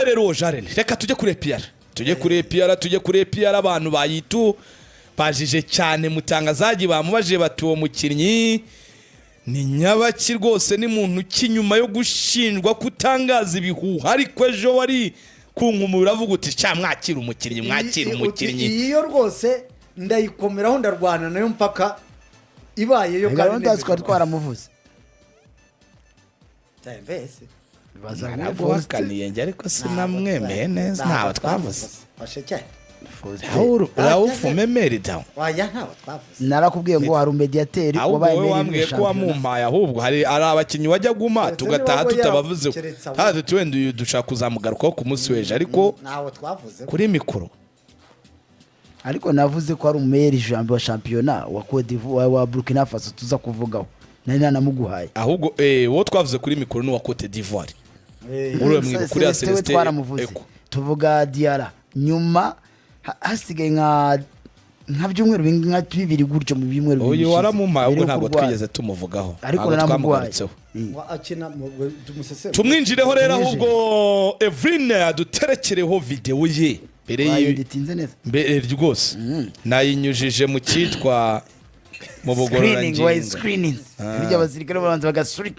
rero Jarene reka tujye kuri PR abantu bayitu bajije cyane mutangazaji bamubaje bati uwo mukinnyi ni nyabaki rwose ni muntu kinyuma yo gushinjwa kutangaza ibihuha ariko ejo wari kunkumura avuga uti cha mwakira umukinnyi iyo rwose ndayikomeraho ndarwana nayo mpaka ibaye yo kandi ndazwa twaramuvuze Tembese bazakaniye nge ariko sinamwemeye neza ntawe twavuze asheke Raouf Memeri dawo waya ntawe twavuze narakubwiye ngo hari umediateri wabaye wambwiye ko wamumpaye ahubwo hari abakinnyi wajya guma tugataha tutabavuze haze twende dushaka kuzamugarukaho ku munsi weje ariko ntawe twavuze kuri mikoro ariko navuze ko ari umeri jambo wa championnat wa Côte d'Ivoire wa Burkina Faso tuza kuvugaho nari nanamuguhaye ahubwo wo twavuze kuri mikoro ni wa Côte d'Ivoire uri mwibuka kuri Celestin twaramuvuze tuvuga Diarra nyuma hasigaye nka byumweru nka bibiri gutyo mu bimweru bibiri uyu waramumpaye ubwo ntabwo twigeze tumuvugaho ariko naramuguhaye akina tumwinjireho rero ahubwo Evrine aduterekereho video ye mbere rwose nayinyujije mu cyitwa mu bugororangingo screening ibyo abasirikare babanza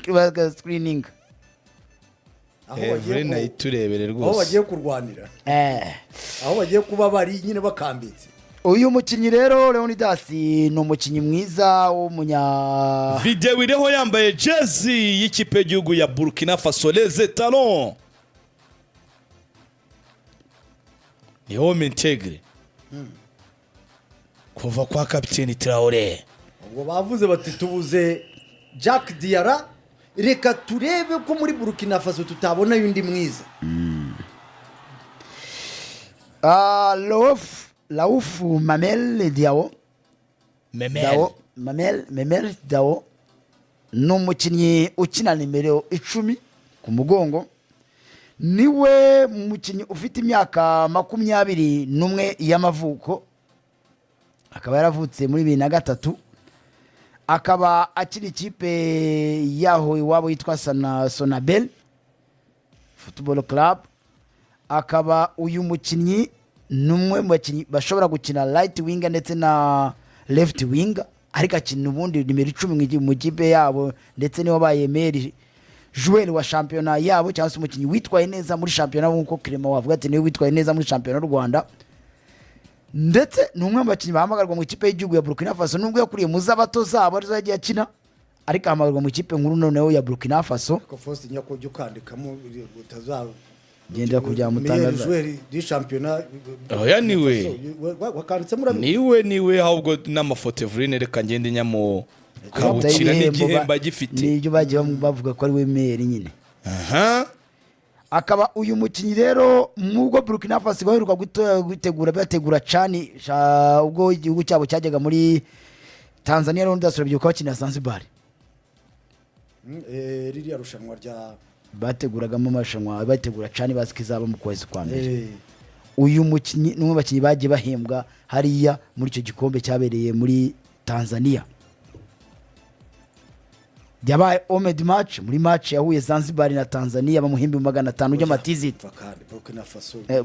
baga screening Evrine ayiturebere rwose aho bagiye kurwanira aho bagiye kuba bari nyine bakambitse uyu mukinnyi rero Leonidas ni umukinnyi mwiza w'umunya video iriho yambaye jersey y'ikipe y'igihugu ya Burkina Faso Les Étalons ni homme integre kuva kwa kapiteni Traoré ubwo bavuze bati tubuze Jack Diarra reka turebe ko muri Burkina Faso tutabona yundi mwiza Raouf Mamel Diao Mamel Diao ni umukinnyi ukina nimero 10 ku mugongo niwe mukinnyi ufite imyaka 21 y'amavuko akaba yaravutse muri 2003 akaba akiri ikipe yaho iwabo yitwa Sonabel Football Club akaba uyu mukinnyi numwe mu bakinnyi bashobora gukina right winger ndetse na left winger ariko akina ubundi nimero 10 mu kipe yabo ndetse niwe bayemeri joueur wa championnat yabo cyangwa se umukinnyi witwaye neza muri championnat nkuko Clement wavuga ati niwe witwaye neza muri championnat y'u Rwanda ndetse numwe mu bakinnyi bahamagarwa mu ikipe y'igihugu ya Burkina Faso nubwo yakuriye mu zabato zabo arizo yagiye akina ariko ahamagarwa mu ikipe nkuru noneho ya Burkina Faso ko Faustin nyakujya ukandikamo utazaba gendera kujya mutangaza joueur du championnat oya niwe wakanditse muri niwe ahubwo n'amafoto Evrine reka ngende nyamo kabukira n'igihemba gifite nibyo bagiye bavuga ko ari we meri nyine akaba uyu mukinnyi rero mubwo Burkina Faso baheruka bategura cani ubwo igihugu cyabo cyajyaga muri Tanzania rero ndasura byuka bakina Zanzibar ririya rushanwa rya bateguragamo amarushanwa bategura cani bazikizaba mu kwezi kwa mbere uyu mukinnyi numwe bakinnyi bagiye bahembwa hariya muri icyo gikombe cyabereye muri Tanzania yabaye Omed match muri match yahuye Zanzibar na Tanzania bamuhimbi 500 y'amatiziti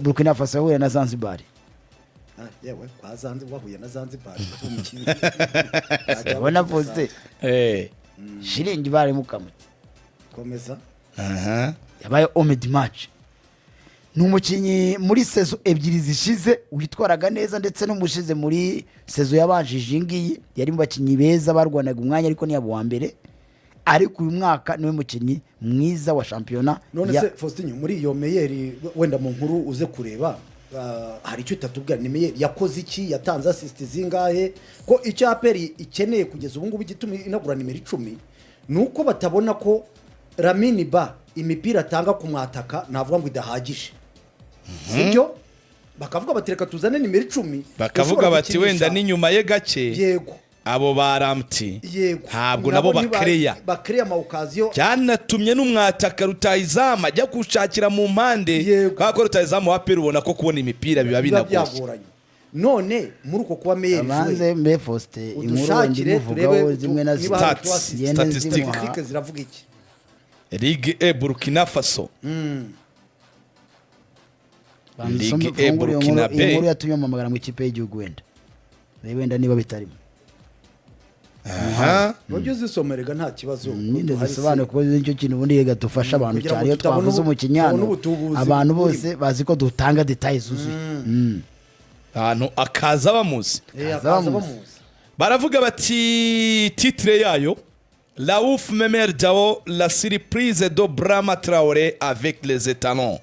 Burkina Faso yahuye na Zanzibar yewe kwa Zanzibar wahuye na Zanzibar ubona poste shiringi bari mukamutse komeza yabaye Omed match numukinyi muri sezo ebyiri zishize witwaraga neza ndetse no mushize muri sezo yabanjije ingiyi yari mu bakinyi beza barwanaga umwanya ariko ni yabo wa mbere ariko uyu mwaka niwe mukinnyi mwiza wa championnat none se Faustin muri iyo meyeri wenda mu nkuru uze kureba hari icyo tatubwa ni meyeri yakoze iki yatanze assist zingahe ko icyo aperi ikeneye kugeza ubu ngubu gituma inagura nimero 10 nuko batabona ko Lamine Ba imipira atanga ku mwataka navuga ngo idahagije sibyo bakavuga batereka tuzane nimero 10 bakavuga bati wenda ni nyuma ye gake yego abo baramti ntabwo nabo bakreya ma occasion cyanatumye n'umwataka Rutayizama ajya kushakira mu mpande kako Rutayizamu wape rubona ko kubona imipira biba binagoye none muri uko kuba meyeri amanze mbe Faustin inkuru ngivugaho zimwe na statistics ziravuga iki Ligue Burkina Faso Ligue E Burkina inkuru Be. yatumye mpamagara mu ikipe y'igihugu wenda niba bitarimo aha ujye uzisomerega nta kibazo nyine Hari zisobanura se- kuko nicyo kintu ubundi yega dufasha abantu kugira ngo cyane iyo tutabona twavuze ubu- umukinyano tutabona ubutubuzi abantu burimo. bose bazi ko dutanga detaye zuzuye ahantu akaza bamuzi akaza bamuzi baravuga bati titre yayo Raouf Memer Diao la surprise de Brahma Traoré avec les étalons.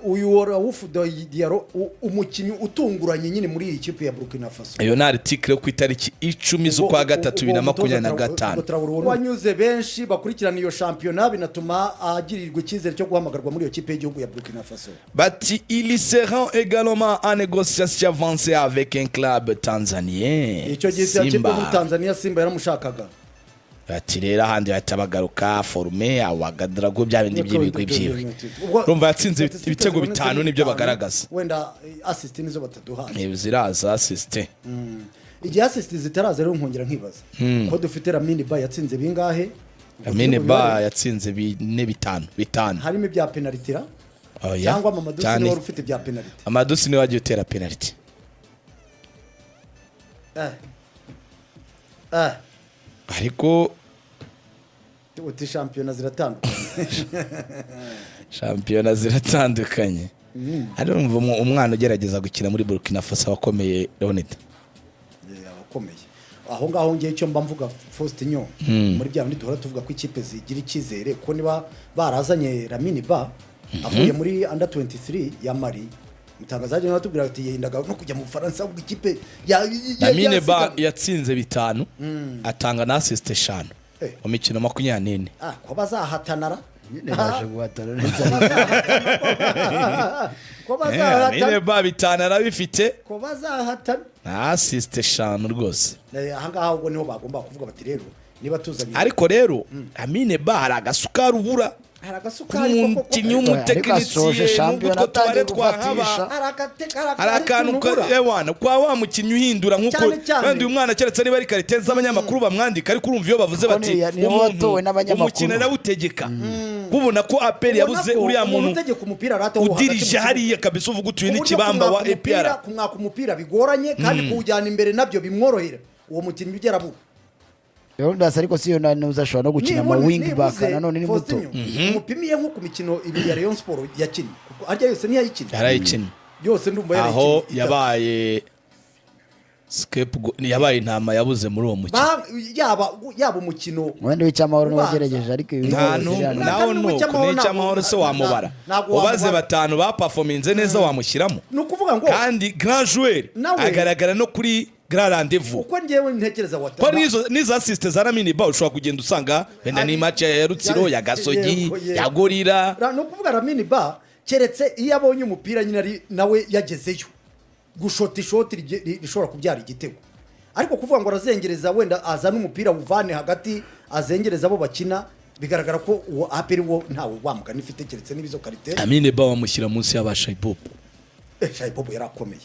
uyu wa Raouf Diaro umukinnyi utunguranye nyine muri iyi kipe ya Burkina Faso iyo ni article yo ku itariki 10 z'ukwa gatatu 2025. wanyuze benshi bakurikirana iyo shampiyona binatuma agirirwa icyizere cyo guhamagarwa muri iyo kipe y'igihugu ya Burkina Faso. Bati il sera également en négociation avancée avec un club tanzanien. icyo gihe cya kipe muri Tanzania Simba yaramushakaga. Ati rero ahandi bahita bagaruka forume awagadrago bya bindi by'ibigwi byiwe. Urumva yatsinze ibitego bitanu nibyo bagaragaza. Wenda assist nizo bataduhaye. Ziraza assist. Igihe assist zitaraza rero nkongera nkibaza. Ko dufite Lamine Ba yatsinze bingahe? Lamine Ba yatsinze bitanu. Harimo ibya penalty ra? Oya. Cyangwa Mamadou Sine wari ufite ibya penalty. Mamadou Sine wagiye utera penalty. Ariko uti shampiyona ziratandukanye. shampiyona ziratandukanye. Hari umwana ugerageza gukina muri Burkina Faso wakomeye Leonid. Abakomeye. Aho ngaho ngiye icyo mba mvuga Faustinho muri bya bindi duhora tuvuga ko ikipe zigira icyizere ko niba barazanye Lamine Ba avuye muri under 23 ya Mali mutangazaje natubwira ati yendaga no kujya mu Faransa ubwo ikipe Lamine Ba yatsinze bitanu atanga na assist 5 mu mikino 24. Ko bazahatanara nyine baje guhatana ko bazahatana Lamine Ba bitanu arabifite ko bazahatana na assist 5 rwose. aha ngaho ubwo niho bagomba kuvuga bati rero niba tuzanye ariko rero Lamine Ba hari agasukari ubura aragasukari umukinnyi w'umutekinisiye nubwo twari twahaba hari akantu ewana kwa wa mukinnyi uhindura nk'uko wenda uyu mwana keretse niba ari karite z'abanyamakuru bamwandika ariko urumva iyo bavuze bati umukino arawutegeka kubona ko APR yabuze uriya muntu udirije hariya kabisa uvuga utuye n'ikibamba wa APR kumwaka umupira bigoranye kandi kuwujyana imbere nabyo bimworohera uwo mukinnyi ugera bu ndasa ariko siyo uzashobora no gukina ama wing back nanone ni muto umupimiye nko ku mikino ibiri ya Rayon Sport yakinnye kuko arya yose ntiyayikina yarayikina yose ndumva yarayikina aho yabaye yabaye intama yabuze muri uwo mukino yaba umukino wenda w'icyamahoro n'abagerageje ariko naho nuko n'icyamahoro se wamubara ubaze batanu baperforminze neza wamushyiramo ni ukuvuga ngo kandi grand joueur agaragara no kuri grand rendez-vous uko ngewe ntekereza ko nizo assist za Lamine Ba ushobora kugenda usanga wenda ni match ya Rutsiro ya Gasogi ya Gorira no kuvuga Lamine Ba keretse iyo abonye umupira nyine nawe yagezeyo gushota ishoti rishobora kubyara igitego ariko kuvuga ngo arazengereza wenda azana umupira uvane hagati azengereza abo bakina bigaragara ko uwo APR wo ntawe wamugana ifite keretse n'ibizo karite Lamine Ba wamushyira munsi ya Shaibob Shaibob yarakomeye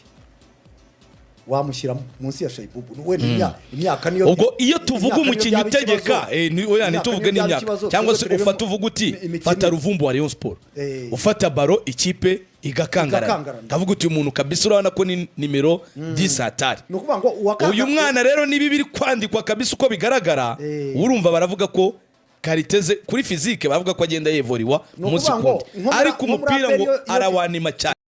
wamushyira munsi ya Shaibob wenda imyaka niyo ubwo iyo tuvuga umukinnyi utegeka ni tuvuge n'imyaka cyangwa se ufata uvuga uti fata Ruvumbu wa Rayon Sport ufata baro ikipe igakangara ndavuga uti umuntu kabisa urabona ko ni nimero 10 atari uyu mwana rero nibi biri kwandikwa kabisa uko bigaragara urumva baravuga ko kariteze kuri physique baravuga ko agenda yevoriwa umunsi kundi ariko umupira ngo arawanima cyane.